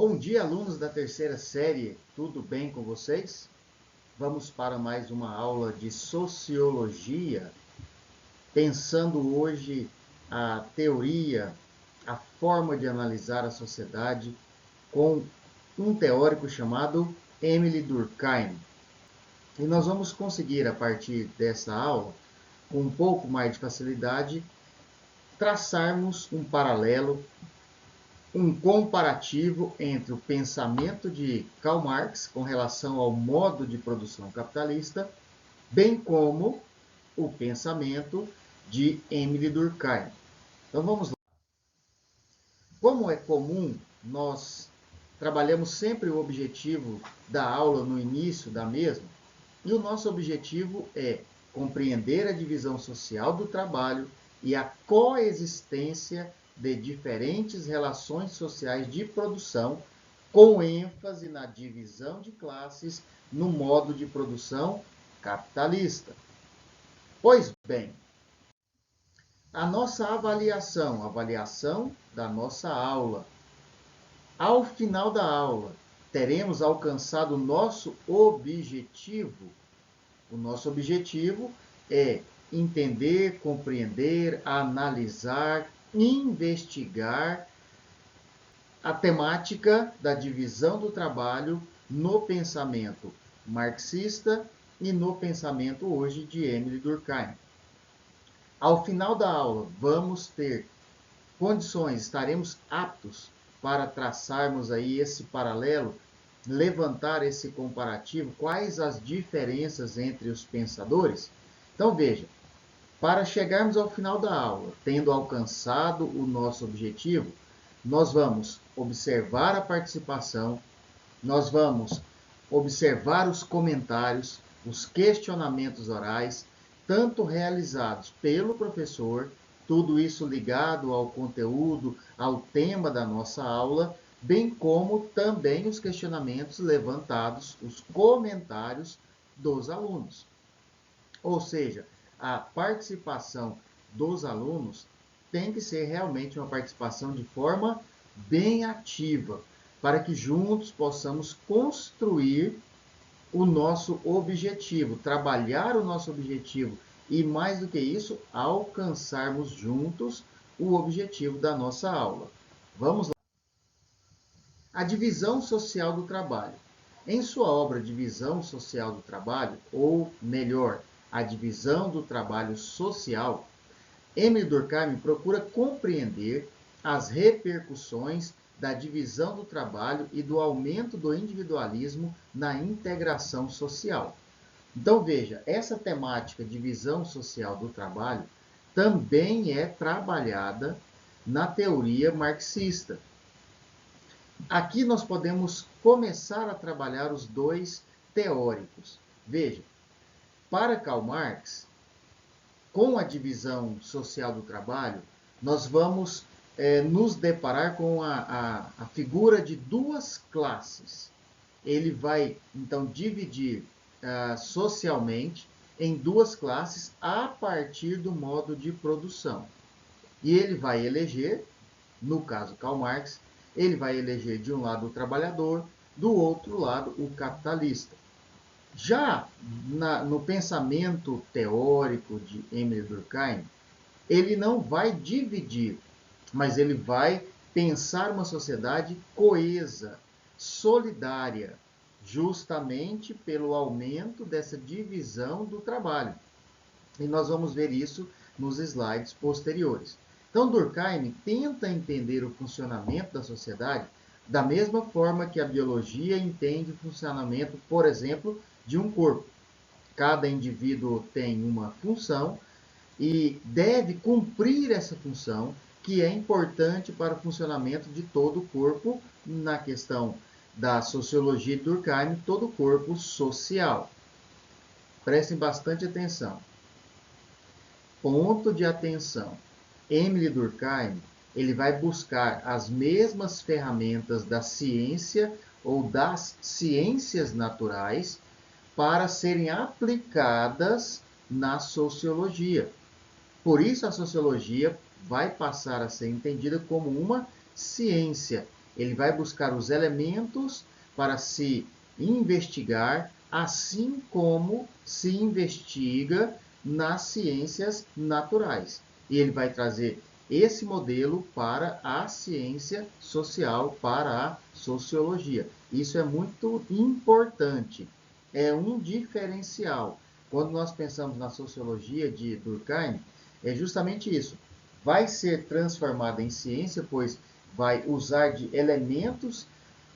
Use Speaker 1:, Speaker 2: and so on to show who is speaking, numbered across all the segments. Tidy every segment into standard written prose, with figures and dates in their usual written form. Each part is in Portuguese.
Speaker 1: Bom dia, alunos da terceira série, tudo bem com vocês? Vamos para mais uma aula de Sociologia, pensando hoje a teoria, a forma de analisar a sociedade com um teórico chamado Émile Durkheim. E nós vamos conseguir, a partir dessa aula, com um pouco mais de facilidade, traçarmos um paralelo, um comparativo entre o pensamento de Karl Marx com relação ao modo de produção capitalista, bem como o pensamento de Émile Durkheim. Então vamos lá. Como é comum, nós trabalhamos sempre o objetivo da aula no início da mesma, e o nosso objetivo é compreender a divisão social do trabalho e a coexistência de diferentes relações sociais de produção, com ênfase na divisão de classes no modo de produção capitalista. Pois bem, a nossa avaliação da nossa aula. Ao final da aula, teremos alcançado o nosso objetivo. O nosso objetivo é entender, compreender, analisar, investigar a temática da divisão do trabalho no pensamento marxista e no pensamento hoje de Émile Durkheim. Ao final da aula, vamos ter condições, estaremos aptos para traçarmos aí esse paralelo, levantar esse comparativo, quais as diferenças entre os pensadores. Então veja, para chegarmos ao final da aula, tendo alcançado o nosso objetivo, nós vamos observar a participação, nós vamos observar os comentários, os questionamentos orais, tanto realizados pelo professor, tudo isso ligado ao conteúdo, ao tema da nossa aula, bem como também os questionamentos levantados, os comentários dos alunos. Ou seja, a participação dos alunos tem que ser realmente uma participação de forma bem ativa, para que juntos possamos construir o nosso objetivo, trabalhar o nosso objetivo e, mais do que isso, alcançarmos juntos o objetivo da nossa aula. Vamos lá. A divisão social do trabalho. Em sua obra Divisão Social do Trabalho, ou melhor, a divisão do trabalho social, Émile Durkheim procura compreender as repercussões da divisão do trabalho e do aumento do individualismo na integração social. Então veja, essa temática divisão social do trabalho também é trabalhada na teoria marxista. Aqui nós podemos começar a trabalhar os dois teóricos. Veja, para Karl Marx, com a divisão social do trabalho, nós vamos nos deparar com a figura de duas classes. Ele vai, então, dividir socialmente em duas classes a partir do modo de produção. E ele vai eleger, no caso Karl Marx, ele vai eleger de um lado o trabalhador, do outro lado o capitalista. Já no pensamento teórico de Émile Durkheim, ele não vai dividir, mas ele vai pensar uma sociedade coesa, solidária, justamente pelo aumento dessa divisão do trabalho. E nós vamos ver isso nos slides posteriores. Então, Durkheim tenta entender o funcionamento da sociedade da mesma forma que a biologia entende o funcionamento, por exemplo, de um corpo. Cada indivíduo tem uma função e deve cumprir essa função, que é importante para o funcionamento de todo o corpo, na questão da sociologia de Durkheim, todo o corpo social. Prestem bastante atenção. Ponto de atenção. Émile Durkheim, ele vai buscar as mesmas ferramentas da ciência ou das ciências naturais para serem aplicadas na sociologia. Por isso, a sociologia vai passar a ser entendida como uma ciência Ele vai buscar os elementos para se investigar, assim como se investiga nas ciências naturais. E ele vai trazer esse modelo para a ciência social, para a sociologia. Isso é muito importante, é um diferencial. Quando nós pensamos na sociologia de Durkheim, é justamente isso. Vai ser transformada em ciência, pois vai usar de elementos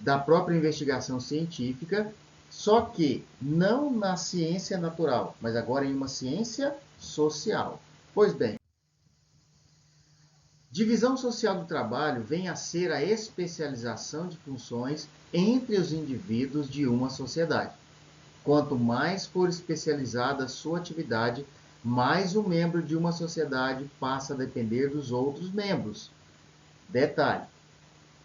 Speaker 1: da própria investigação científica, só que não na ciência natural, mas agora em uma ciência social. Pois bem, divisão social do trabalho vem a ser a especialização de funções entre os indivíduos de uma sociedade. Quanto mais for especializada a sua atividade, mais o membro de uma sociedade passa a depender dos outros membros. Detalhe,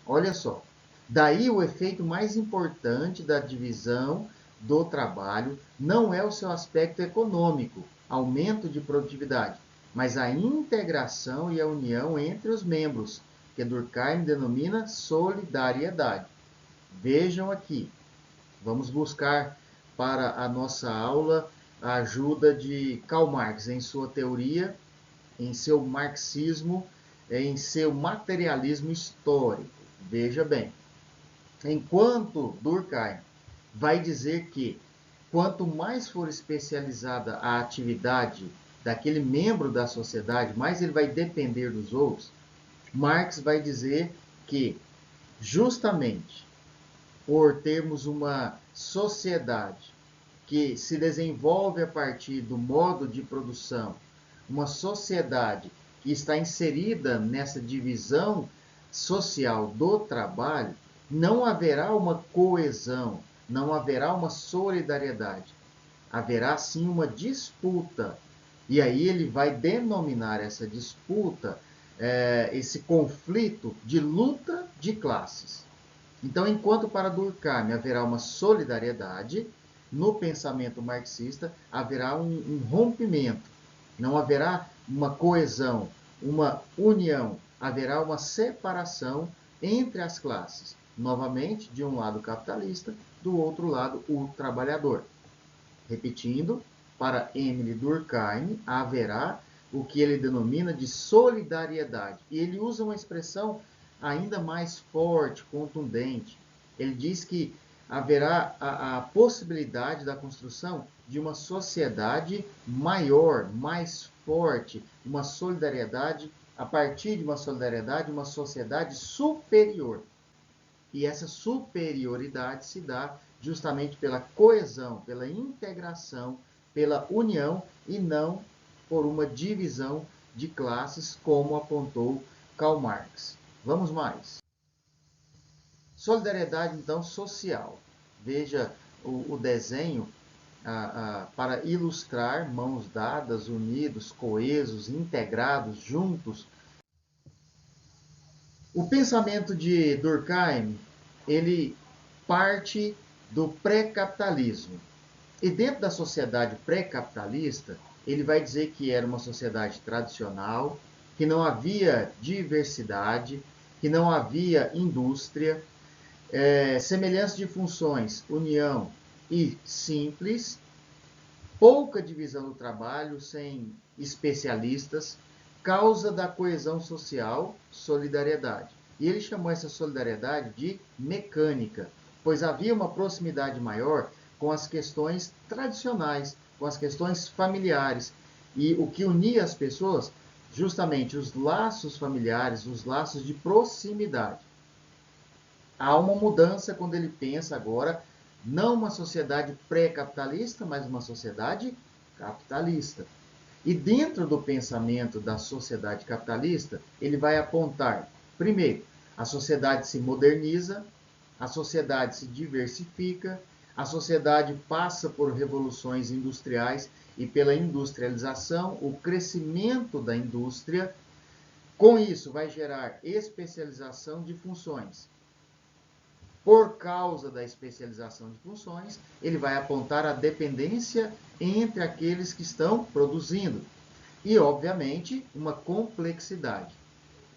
Speaker 1: olha só, daí o efeito mais importante da divisão do trabalho não é o seu aspecto econômico, aumento de produtividade, mas a integração e a união entre os membros, que Durkheim denomina solidariedade. Vejam aqui, vamos buscar para a nossa aula a ajuda de Karl Marx em sua teoria, em seu marxismo, em seu materialismo histórico. Veja bem, enquanto Durkheim vai dizer que quanto mais for especializada a atividade daquele membro da sociedade, mais ele vai depender dos outros, Marx vai dizer que justamente por termos uma sociedade que se desenvolve a partir do modo de produção, uma sociedade que está inserida nessa divisão social do trabalho, não haverá uma coesão, não haverá uma solidariedade. Haverá sim uma disputa. E aí ele vai denominar essa disputa, esse conflito de luta de classes. Então, enquanto para Durkheim haverá uma solidariedade, no pensamento marxista haverá um rompimento, não haverá uma coesão, uma união, haverá uma separação entre as classes. Novamente, de um lado capitalista, do outro lado o trabalhador. Repetindo, para Emile Durkheim haverá o que ele denomina de solidariedade. E ele usa uma expressão ainda mais forte, contundente. Ele diz que haverá a possibilidade da construção de uma sociedade maior, mais forte, uma solidariedade, a partir de uma solidariedade, uma sociedade superior. E essa superioridade se dá justamente pela coesão, pela integração, pela união e não por uma divisão de classes, como apontou Karl Marx. Vamos mais. Solidariedade, então, social. Veja o desenho para ilustrar mãos dadas, unidos, coesos, integrados, juntos. O pensamento de Durkheim, ele parte do pré-capitalismo. E dentro da sociedade pré-capitalista, ele vai dizer que era uma sociedade tradicional, que não havia diversidade, que não havia indústria, semelhança de funções, união e simples, pouca divisão do trabalho, sem especialistas, causa da coesão social, solidariedade. E ele chamou essa solidariedade de mecânica, pois havia uma proximidade maior com as questões tradicionais, com as questões familiares. E o que unia as pessoas, justamente os laços familiares, os laços de proximidade. Há uma mudança quando ele pensa agora, não uma sociedade pré-capitalista, mas uma sociedade capitalista. E dentro do pensamento da sociedade capitalista, ele vai apontar, primeiro, a sociedade se moderniza, a sociedade se diversifica, a sociedade passa por revoluções industriais e pela industrialização, o crescimento da indústria. Com isso, vai gerar especialização de funções. Por causa da especialização de funções, ele vai apontar a dependência entre aqueles que estão produzindo. E, obviamente, uma complexidade.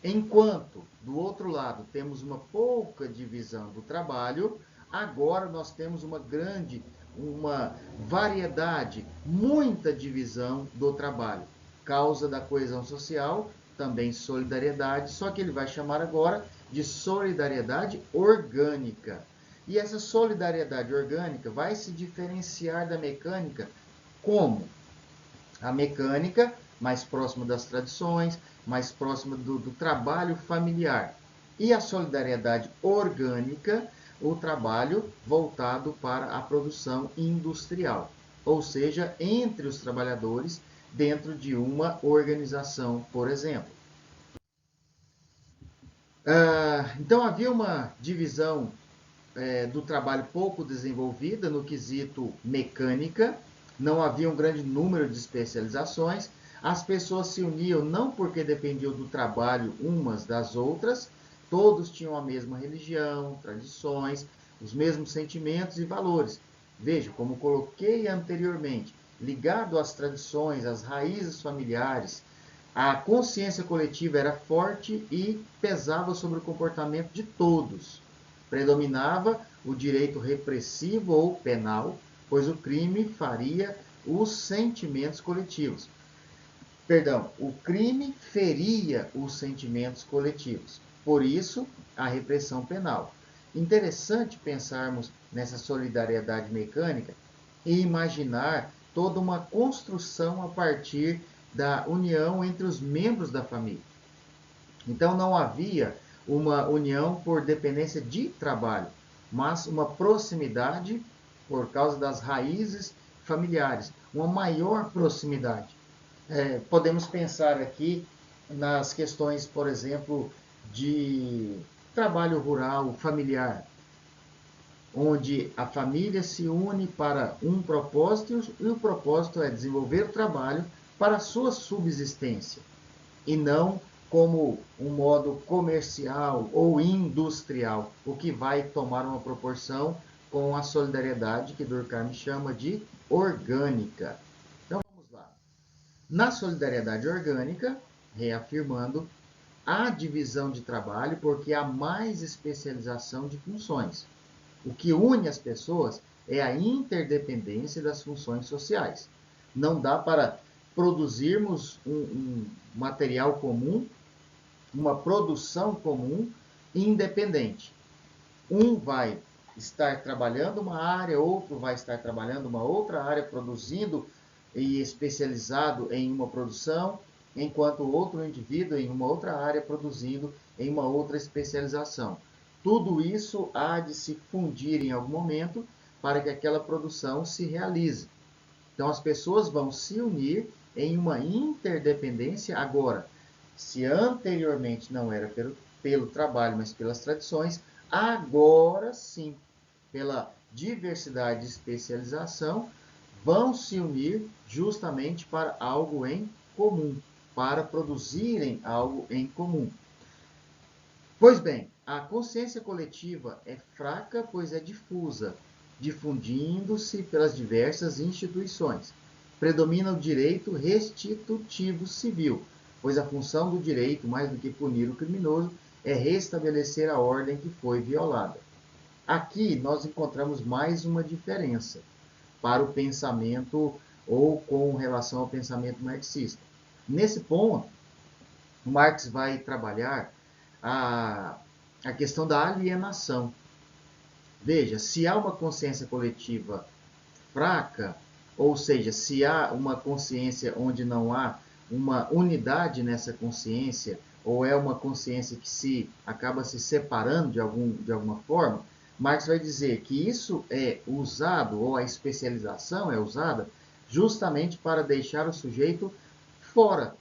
Speaker 1: Enquanto, do outro lado, temos uma pouca divisão do trabalho, agora nós temos uma variedade, muita divisão do trabalho. Causa da coesão social, também solidariedade, só que ele vai chamar agora de solidariedade orgânica. E essa solidariedade orgânica vai se diferenciar da mecânica como? A mecânica, mais próxima das tradições, mais próxima do trabalho familiar. E a solidariedade orgânica, o trabalho voltado para a produção industrial, ou seja, entre os trabalhadores dentro de uma organização, por exemplo. Então havia uma divisão do trabalho pouco desenvolvida no quesito mecânica, não havia um grande número de especializações, as pessoas se uniam não porque dependiam do trabalho umas das outras, todos tinham a mesma religião, tradições, os mesmos sentimentos e valores. Veja, como coloquei anteriormente, ligado às tradições, às raízes familiares, a consciência coletiva era forte e pesava sobre o comportamento de todos. Predominava o direito repressivo ou penal, pois o crime faria os sentimentos coletivos. Perdão, o crime feria os sentimentos coletivos. Por isso, a repressão penal. Interessante pensarmos nessa solidariedade mecânica e imaginar toda uma construção a partir da união entre os membros da família. Então não havia uma união por dependência de trabalho, mas uma proximidade por causa das raízes familiares, uma maior proximidade. Podemos pensar aqui nas questões, por exemplo, de trabalho rural familiar, onde a família se une para um propósito e o propósito é desenvolver o trabalho para a sua subsistência e não como um modo comercial ou industrial, o que vai tomar uma proporção com a solidariedade que Durkheim chama de orgânica. Então vamos lá. Na solidariedade orgânica, reafirmando, há divisão de trabalho porque há mais especialização de funções. O que une as pessoas é a interdependência das funções sociais. Não dá para produzirmos um material comum, uma produção comum independente. Um vai estar trabalhando uma área, outro vai estar trabalhando uma outra área, produzindo e especializado em uma produção, enquanto o outro indivíduo em uma outra área produzindo em uma outra especialização. Tudo isso há de se fundir em algum momento para que aquela produção se realize. Então as pessoas vão se unir em uma interdependência agora. Se anteriormente não era pelo trabalho, mas pelas tradições, agora sim, pela diversidade de especialização, vão se unir justamente para algo em comum, para produzirem algo em comum. Pois bem, a consciência coletiva é fraca, pois é difusa, difundindo-se pelas diversas instituições. Predomina o direito restitutivo civil, pois a função do direito, mais do que punir o criminoso, é restabelecer a ordem que foi violada. Aqui nós encontramos mais uma diferença para o pensamento ou com relação ao pensamento marxista. Nesse ponto, Marx vai trabalhar a questão da alienação. Veja, se há uma consciência coletiva fraca, ou seja, se há uma consciência onde não há uma unidade nessa consciência, ou é uma consciência que acaba se separando de alguma forma, Marx vai dizer que isso é usado, ou a especialização é usada, justamente para deixar o sujeito fora,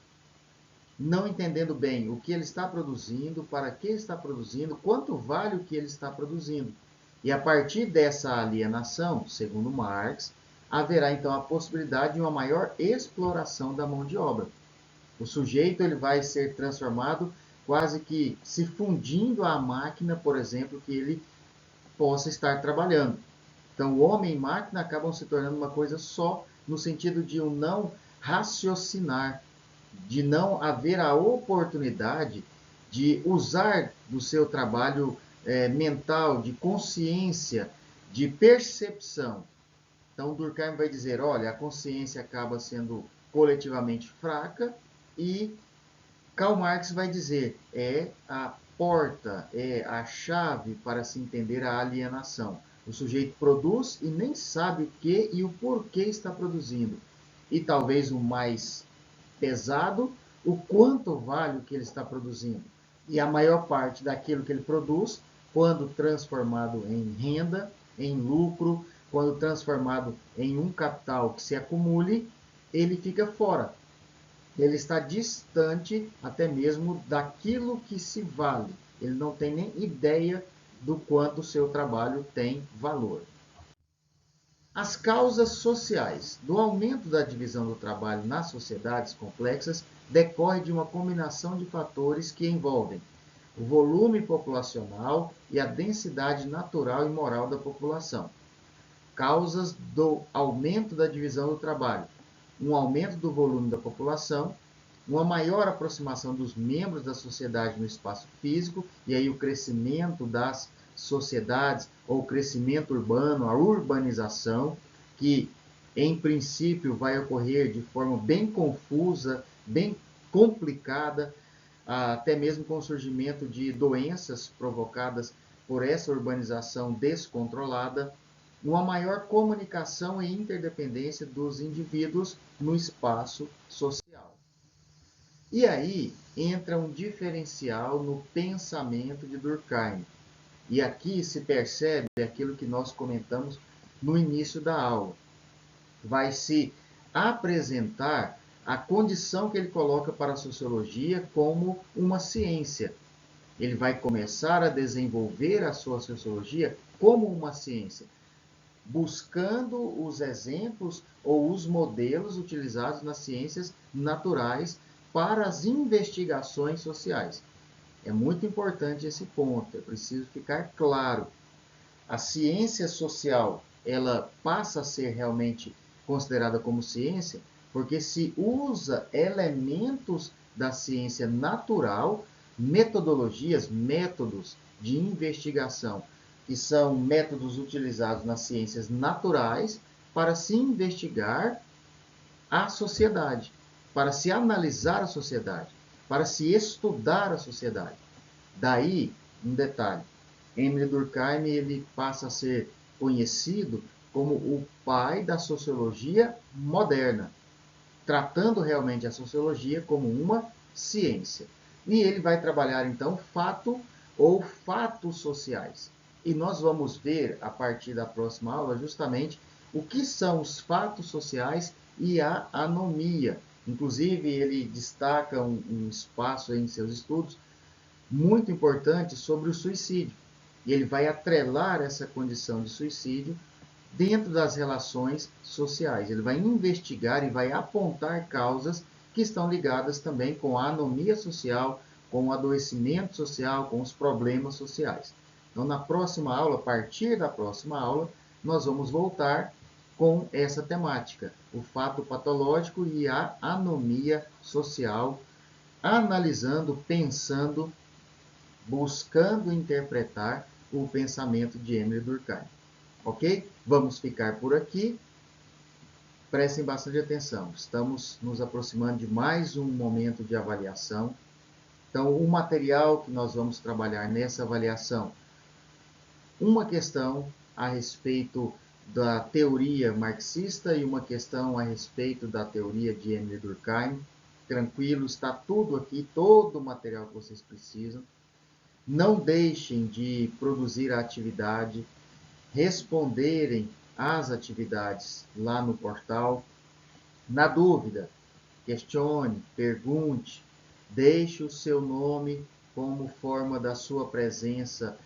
Speaker 1: não entendendo bem o que ele está produzindo, para que está produzindo, quanto vale o que ele está produzindo. E a partir dessa alienação, segundo Marx, haverá então a possibilidade de uma maior exploração da mão de obra. O sujeito ele vai ser transformado quase que se fundindo à máquina, por exemplo, que ele possa estar trabalhando. Então, o homem e máquina acabam se tornando uma coisa só, no sentido de um não raciocinar, de não haver a oportunidade de usar do seu trabalho mental, de consciência, de percepção. Então, Durkheim vai dizer, olha, a consciência acaba sendo coletivamente fraca e Karl Marx vai dizer, é a porta, é a chave para se entender a alienação. O sujeito produz e nem sabe o que e o porquê está produzindo. E talvez o mais pesado, o quanto vale o que ele está produzindo. E a maior parte daquilo que ele produz, quando transformado em renda, em lucro, quando transformado em um capital que se acumule, ele fica fora. Ele está distante até mesmo daquilo que se vale. Ele não tem nem ideia do quanto o seu trabalho tem valor. As causas sociais do aumento da divisão do trabalho nas sociedades complexas decorre de uma combinação de fatores que envolvem o volume populacional e a densidade natural e moral da população. Causas do aumento da divisão do trabalho: um aumento do volume da população, uma maior aproximação dos membros da sociedade no espaço físico, e aí o crescimento das sociedades, ou o crescimento urbano, a urbanização, que em princípio vai ocorrer de forma bem confusa, bem complicada, até mesmo com o surgimento de doenças provocadas por essa urbanização descontrolada, uma maior comunicação e interdependência dos indivíduos no espaço social. E aí entra um diferencial no pensamento de Durkheim. E aqui se percebe aquilo que nós comentamos no início da aula. Vai se apresentar a condição que ele coloca para a sociologia como uma ciência. Ele vai começar a desenvolver a sua sociologia como uma ciência, buscando os exemplos ou os modelos utilizados nas ciências naturais para as investigações sociais. É muito importante esse ponto, é preciso ficar claro. A ciência social, ela passa a ser realmente considerada como ciência porque se usa elementos da ciência natural, metodologias, métodos de investigação, que são métodos utilizados nas ciências naturais para se investigar a sociedade, para se analisar a sociedade, para se estudar a sociedade. Daí, um detalhe, Emile Durkheim ele passa a ser conhecido como o pai da sociologia moderna, tratando realmente a sociologia como uma ciência. E ele vai trabalhar então fato ou fatos sociais. E nós vamos ver a partir da próxima aula justamente o que são os fatos sociais e a anomia. Inclusive, ele destaca um espaço em seus estudos muito importante sobre o suicídio. E ele vai atrelar essa condição de suicídio dentro das relações sociais. Ele vai investigar e vai apontar causas que estão ligadas também com a anomia social, com o adoecimento social, com os problemas sociais. Então, na próxima aula, a partir da próxima aula, nós vamos voltar com essa temática, o fato patológico e a anomia social, analisando, pensando, buscando interpretar o pensamento de Emile Durkheim. Ok? Vamos ficar por aqui. Prestem bastante atenção. Estamos nos aproximando de mais um momento de avaliação. Então, o material que nós vamos trabalhar nessa avaliação, uma questão a respeito da teoria marxista e uma questão a respeito da teoria de Emile Durkheim. Tranquilo, está tudo aqui, todo o material que vocês precisam. Não deixem de produzir a atividade, responderem às atividades lá no portal. Na dúvida, questione, pergunte, deixe o seu nome como forma da sua presença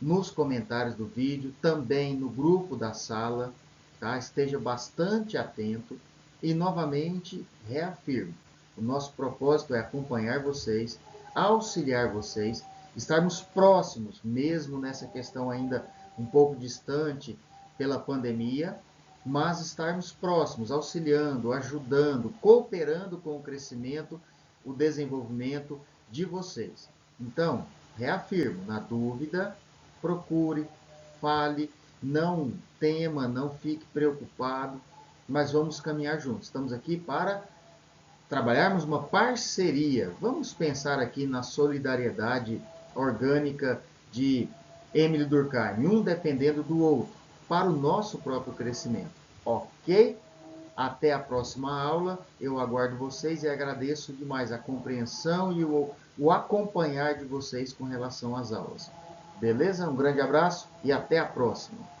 Speaker 1: nos comentários do vídeo, também no grupo da sala, tá? Esteja bastante atento e, novamente, reafirmo, o nosso propósito é acompanhar vocês, auxiliar vocês, estarmos próximos, mesmo nessa questão ainda um pouco distante pela pandemia, mas estarmos próximos, auxiliando, ajudando, cooperando com o crescimento, o desenvolvimento de vocês. Então, reafirmo, na dúvida, procure, fale, não tema, não fique preocupado, mas vamos caminhar juntos. Estamos aqui para trabalharmos uma parceria. Vamos pensar aqui na solidariedade orgânica de Emile Durkheim, um dependendo do outro, para o nosso próprio crescimento. Ok? Até a próxima aula. Eu aguardo vocês e agradeço demais a compreensão e o acompanhar de vocês com relação às aulas. Beleza? Um grande abraço e até a próxima.